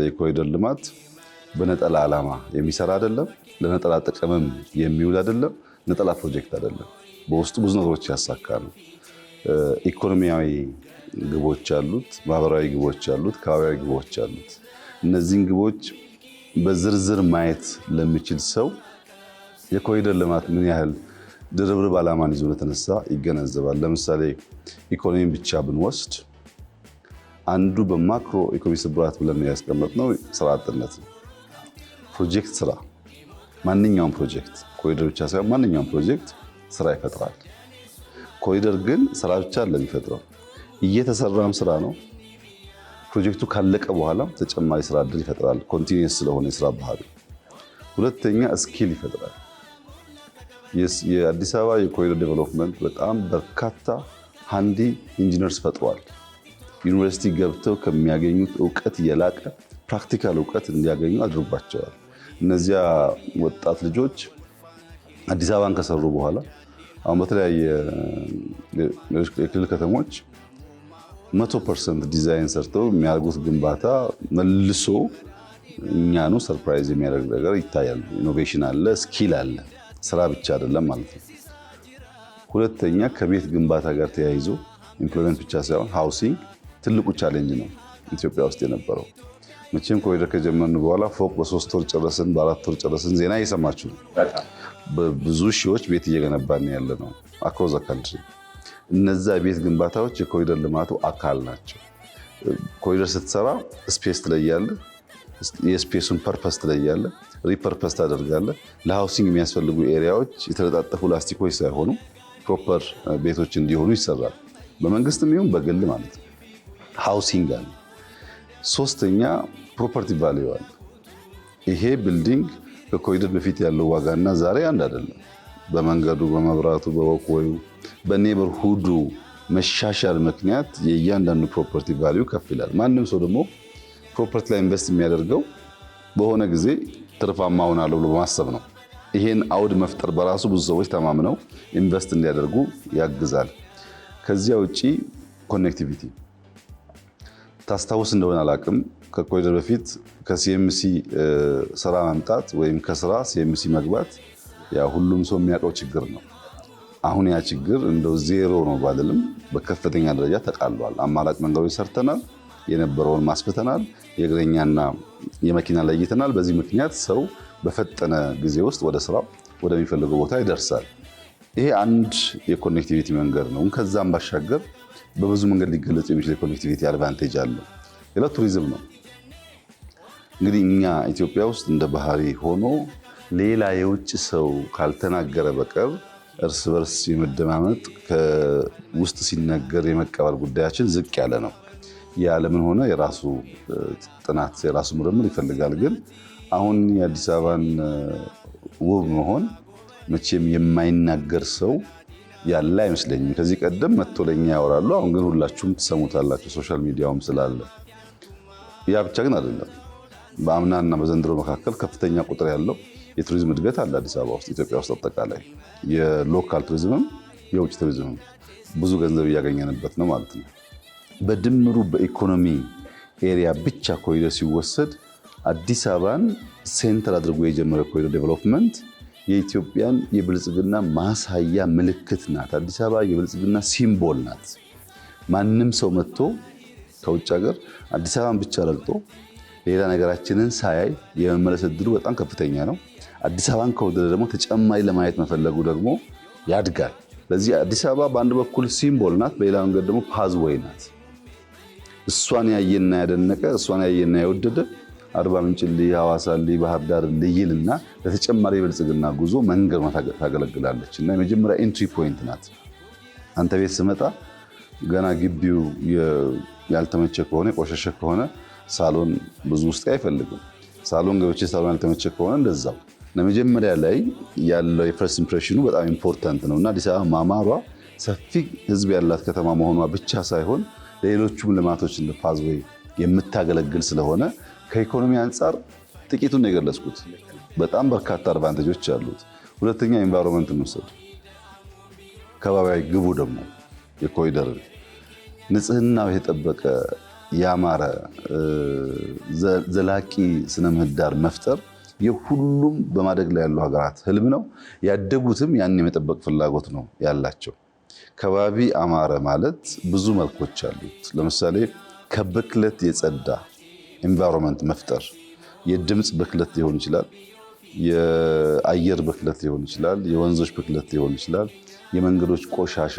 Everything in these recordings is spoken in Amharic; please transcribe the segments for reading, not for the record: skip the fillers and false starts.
የኮሪደር ልማት በነጠላ ዓላማ የሚሰራ አይደለም። ለነጠላ ጥቅምም የሚውል አይደለም። ነጠላ ፕሮጀክት አይደለም። በውስጡ ብዙ ነገሮች ያሳካ ነው። ኢኮኖሚያዊ ግቦች አሉት፣ ማህበራዊ ግቦች አሉት፣ ከባቢያዊ ግቦች አሉት። እነዚህን ግቦች በዝርዝር ማየት ለሚችል ሰው የኮሪደር ልማት ምን ያህል ድርብርብ ዓላማን ይዞ ለተነሳ ይገነዘባል። ለምሳሌ ኢኮኖሚን ብቻ ብንወስድ አንዱ በማክሮ ኢኮኖሚ ስብራት ብለን ያስቀመጥነው ስራ አጥነት ነው። ፕሮጀክት ስራ ማንኛውም ፕሮጀክት ኮሪደር ብቻ ሳይሆን ማንኛውም ፕሮጀክት ስራ ይፈጥራል። ኮሪደር ግን ስራ ብቻ ለሚፈጥረው እየተሰራም ስራ ነው። ፕሮጀክቱ ካለቀ በኋላ ተጨማሪ ስራ እድል ይፈጥራል። ኮንቲኒየስ ስለሆነ የስራ ባህሪ። ሁለተኛ ስኪል ይፈጥራል። የአዲስ አበባ የኮሪደር ዴቨሎፕመንት በጣም በርካታ ሃንዲ ኢንጂነርስ ፈጥሯል። ዩኒቨርሲቲ ገብተው ከሚያገኙት እውቀት የላቀ ፕራክቲካል እውቀት እንዲያገኙ አድርጓቸዋል። እነዚያ ወጣት ልጆች አዲስ አበባን ከሰሩ በኋላ አሁን በተለያየ የክልል ከተሞች 100% ዲዛይን ሰርተው የሚያደርጉት ግንባታ መልሶ እኛኑ ሰርፕራይዝ የሚያደርግ ነገር ይታያል። ኢኖቬሽን አለ፣ ስኪል አለ፣ ስራ ብቻ አይደለም ማለት ነው። ሁለተኛ ከቤት ግንባታ ጋር ተያይዞ ኢምፕሎይመንት ብቻ ሳይሆን ሃውሲንግ ትልቁ ቻሌንጅ ነው ኢትዮጵያ ውስጥ የነበረው። መቼም ኮሪደር ከጀመርን በኋላ ፎቅ በ3 ወር ጨረስን፣ በ4 ወር ጨረስን ዜና እየሰማችሁ ነው። በብዙ ሺዎች ቤት እየገነባን ያለ ነው አክሮስ ዘ ካንትሪ። እነዛ ቤት ግንባታዎች የኮሪደር ልማቱ አካል ናቸው። ኮሪደር ስትሰራ ስፔስ ትለያለህ፣ የስፔሱን ፐርፐስ ትለያለህ፣ ሪፐርፐስ ታደርጋለህ። ለሃውሲንግ የሚያስፈልጉ ኤሪያዎች የተለጣጠፉ ላስቲኮች ሳይሆኑ ፕሮፐር ቤቶች እንዲሆኑ ይሰራል። በመንግስትም ይሁን በግል ማለት ነው። ሃውሲንግ አለ። ሶስተኛ ፕሮፐርቲ ቫልዩ አለ። ይሄ ቢልዲንግ ከኮሪደር በፊት ያለው ዋጋና ዛሬ አንድ አይደለም። በመንገዱ፣ በመብራቱ፣ በወክወዩ፣ በኔበርሁዱ መሻሻል ምክንያት የእያንዳንዱ ፕሮፐርቲ ቫልዩ ከፍ ይላል። ማንም ሰው ደግሞ ፕሮፐርቲ ላይ ኢንቨስት የሚያደርገው በሆነ ጊዜ ትርፋማ ሆናለሁ ብሎ በማሰብ ነው። ይሄን አውድ መፍጠር በራሱ ብዙ ሰዎች ተማምነው ኢንቨስት እንዲያደርጉ ያግዛል። ከዚያ ውጪ ኮኔክቲቪቲ ታስታውስ እንደሆነ አላቅም። ከኮሪደር በፊት ከሲኤምሲ ስራ መምጣት ወይም ከስራ ሲኤምሲ መግባት ያ ሁሉም ሰው የሚያውቀው ችግር ነው። አሁን ያ ችግር እንደው ዜሮ ነው ባልልም በከፍተኛ ደረጃ ተቃሏል። አማራጭ መንገዶች ሰርተናል፣ የነበረውን ማስፍተናል፣ የእግረኛና የመኪና ለይተናል። በዚህ ምክንያት ሰው በፈጠነ ጊዜ ውስጥ ወደ ስራው ወደሚፈልገው ቦታ ይደርሳል። ይሄ አንድ የኮኔክቲቪቲ መንገድ ነው። ከዛም ባሻገር በብዙ መንገድ ሊገለጽ የሚችል የኮኔክቲቪቲ አድቫንቴጅ አለው። ሌላ ቱሪዝም ነው። እንግዲህ እኛ ኢትዮጵያ ውስጥ እንደ ባህሪ ሆኖ ሌላ የውጭ ሰው ካልተናገረ በቀር እርስ በርስ የመደማመጥ ከውስጥ ሲነገር የመቀበል ጉዳያችን ዝቅ ያለ ነው። የዓለምን ሆነ የራሱ ጥናት የራሱ ምርምር ይፈልጋል። ግን አሁን የአዲስ አበባን ውብ መሆን መቼም የማይናገር ሰው ያለ አይመስለኝም። ከዚህ ቀደም መጥቶ ለኛ ያወራሉ። አሁን ግን ሁላችሁም ትሰሙታላችሁ፣ ሶሻል ሚዲያውም ስላለ። ያ ብቻ ግን አይደለም። በአምናና በዘንድሮ መካከል ከፍተኛ ቁጥር ያለው የቱሪዝም እድገት አለ አዲስ አበባ ውስጥ፣ ኢትዮጵያ ውስጥ አጠቃላይ የሎካል ቱሪዝምም የውጭ ቱሪዝምም ብዙ ገንዘብ እያገኘንበት ነው ማለት ነው። በድምሩ በኢኮኖሚ ኤሪያ ብቻ ኮሪደር ሲወሰድ አዲስ አበባን ሴንተር አድርጎ የጀመረ ኮሪደር ዴቨሎፕመንት የኢትዮጵያን የብልጽግና ማሳያ ምልክት ናት። አዲስ አበባ የብልጽግና ሲምቦል ናት። ማንም ሰው መጥቶ ከውጭ ሀገር አዲስ አበባን ብቻ ረግጦ ሌላ ነገራችንን ሳያይ የመመለስ እድሉ በጣም ከፍተኛ ነው። አዲስ አበባን ከወደደ ደግሞ ተጨማሪ ለማየት መፈለጉ ደግሞ ያድጋል። ለዚህ አዲስ አበባ በአንድ በኩል ሲምቦል ናት፣ በሌላ መንገድ ደግሞ ፓዝዌይ ናት። እሷን ያየና ያደነቀ፣ እሷን ያየና የወደደ አርባ ምንጭ ልይ፣ ሐዋሳ ልይ፣ ባህር ዳር ልይልና ለተጨማሪ የብልጽግና ጉዞ መንገድ ታገለግላለች እና የመጀመሪያ ኤንትሪ ፖይንት ናት። አንተ ቤት ስመጣ ገና ግቢው ያልተመቸ ከሆነ የቆሸሸ ከሆነ ሳሎን ብዙ ውስጥ አይፈልግም። ሳሎን ገብቼ ሳሎን ያልተመቸ ከሆነ እንደዛው። ለመጀመሪያ ላይ ያለው የፈርስት ኢምፕሬሽኑ በጣም ኢምፖርታንት ነው እና አዲስ አበባ ማማሯ ሰፊ ህዝብ ያላት ከተማ መሆኗ ብቻ ሳይሆን ለሌሎቹም ልማቶች እንደ ፓዝዌይ የምታገለግል ስለሆነ ከኢኮኖሚ አንጻር ጥቂቱን ነው የገለጽኩት። በጣም በርካታ አድቫንቴጆች አሉት። ሁለተኛ ኤንቫይሮንመንት እንውሰድ። ከባቢያዊ ግቡ ደግሞ የኮሪደር ንጽህናው የተጠበቀ ያማረ ዘላቂ ስነ ምህዳር መፍጠር የሁሉም በማደግ ላይ ያሉ ሀገራት ህልም ነው። ያደጉትም ያን የመጠበቅ ፍላጎት ነው ያላቸው። ከባቢ አማረ ማለት ብዙ መልኮች አሉት። ለምሳሌ ከብክለት የጸዳ ኤንቫይሮንመንት መፍጠር፣ የድምፅ ብክለት ሊሆን ይችላል፣ የአየር ብክለት ሊሆን ይችላል፣ የወንዞች ብክለት ሊሆን ይችላል፣ የመንገዶች ቆሻሻ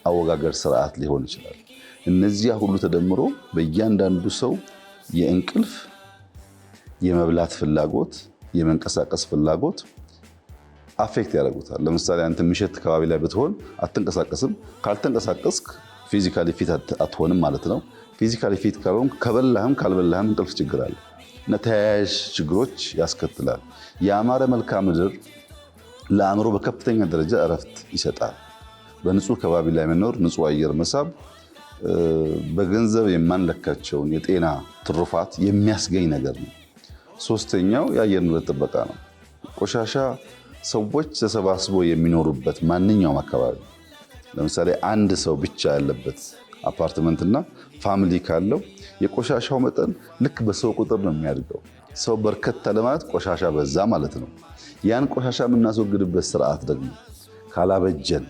አወጋገድ ስርዓት ሊሆን ይችላል። እነዚያ ሁሉ ተደምሮ በእያንዳንዱ ሰው የእንቅልፍ፣ የመብላት ፍላጎት፣ የመንቀሳቀስ ፍላጎት አፌክት ያደርጉታል። ለምሳሌ አንተ ምሽት አካባቢ ላይ ብትሆን አትንቀሳቀስም። ካልተንቀሳቀስክ ፊዚካሊ ፊት አትሆንም ማለት ነው። ፊዚካሊ ፊት ካልሆን ከበላህም ካልበላህም እንቅልፍ ችግር አለ እና ተያያዥ ችግሮች ያስከትላል። የአማረ መልክዓ ምድር ለአእምሮ በከፍተኛ ደረጃ እረፍት ይሰጣል። በንጹህ ከባቢ ላይ መኖር፣ ንጹህ አየር መሳብ በገንዘብ የማንለካቸውን የጤና ትሩፋት የሚያስገኝ ነገር ነው። ሶስተኛው የአየር ንብረት ጥበቃ ነው። ቆሻሻ ሰዎች ተሰባስበው የሚኖሩበት ማንኛውም አካባቢ፣ ለምሳሌ አንድ ሰው ብቻ ያለበት አፓርትመንትና ፋሚሊ ካለው የቆሻሻው መጠን ልክ በሰው ቁጥር ነው የሚያድገው። ሰው በርከት ለማለት ቆሻሻ በዛ ማለት ነው። ያን ቆሻሻ የምናስወግድበት ስርዓት ደግሞ ካላበጀን፣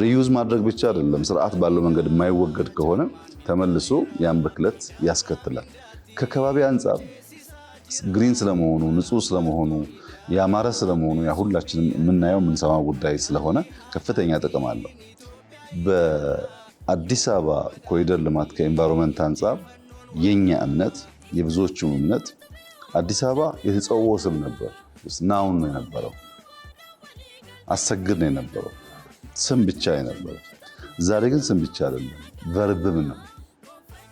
ሪዩዝ ማድረግ ብቻ አይደለም፣ ስርዓት ባለው መንገድ የማይወገድ ከሆነ ተመልሶ ያን ብክለት ያስከትላል። ከከባቢ አንጻር ግሪን ስለመሆኑ፣ ንጹህ ስለመሆኑ፣ ያማረ ስለመሆኑ ያ ሁላችንም የምናየው የምንሰማው ጉዳይ ስለሆነ ከፍተኛ ጥቅም አለው። በአዲስ አበባ ኮሪደር ልማት ከኤንቫይሮንመንት አንጻር የኛ እምነት፣ የብዙዎቹም እምነት አዲስ አበባ የተጸውዖ ስም ነበር። ናውን ነው የነበረው፣ አሰግድ ነው የነበረው፣ ስም ብቻ የነበረው። ዛሬ ግን ስም ብቻ አይደለም፣ ቨርብም ነው።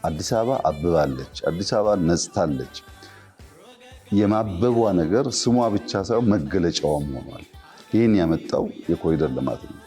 አዲስ አበባ አብባለች፣ አዲስ አበባ ነጽታለች። የማበቧ ነገር ስሟ ብቻ ሳይሆን መገለጫዋም ሆኗል። ይህን ያመጣው የኮሪደር ልማት ነው።